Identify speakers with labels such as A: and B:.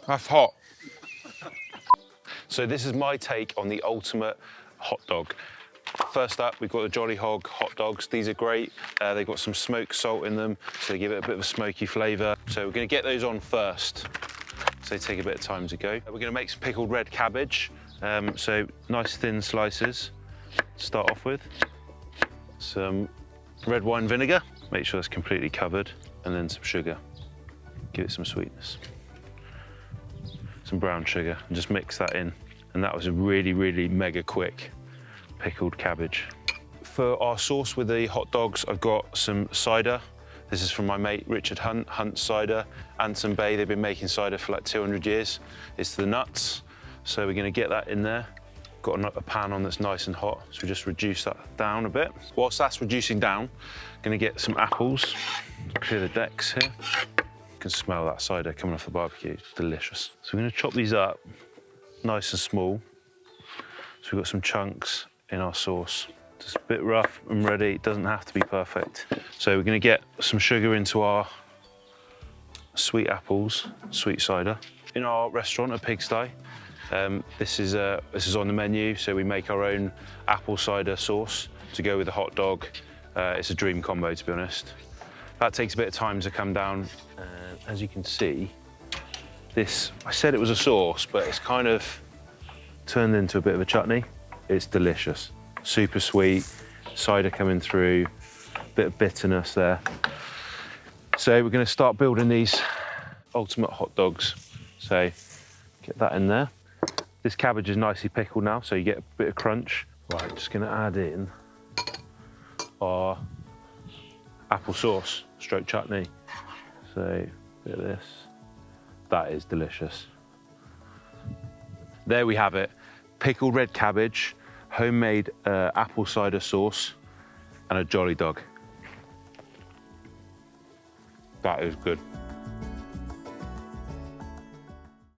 A: That's hot. So this is my take on the ultimate hot dog. First up, we've got the Jolly Hog hot dogs. These are great. They've got some smoked salt in them, so they give it a bit of a smoky flavour. So we're going to get those on first. So they take a bit of time to go. We're going to make some pickled red cabbage. So nice thin slices to start off with. Some red wine vinegar. Make sure it's completely covered. And then some sugar. Give it some sweetness. Some brown sugar, and just mix that in. And that was a really, really mega quick pickled cabbage. For our sauce with the hot dogs, I've got some cider. This is from my mate Richard Hunt's Cider. Anson Bay, they've been making cider for like 200 years. It's the nuts. So we're gonna get that in there. Got a pan on that's nice and hot, so we just reduce that down a bit. Whilst that's reducing down, gonna get some apples. Clear the decks here. You can smell that cider coming off the barbecue, it's delicious. So we're gonna chop these up nice and small. So we've got some chunks in our sauce. Just a bit rough and ready, it doesn't have to be perfect. So we're gonna get some sugar into our sweet apples, sweet cider. In our restaurant at Pigsty, this is on the menu, so we make our own apple cider sauce to go with the hot dog. It's a dream combo, to be honest. That takes a bit of time to come down. As you can see, this, I said it was a sauce, but it's kind of turned into a bit of a chutney. It's delicious. Super sweet, cider coming through, bit of bitterness there. So we're gonna start building these ultimate hot dogs. So get that in there. This cabbage is nicely pickled now, so you get a bit of crunch. Right, just gonna add in our apple sauce, stroke chutney. So a bit of this. That is delicious. There we have it. Pickled red cabbage, homemade apple cider sauce, and a jolly dog. That is good.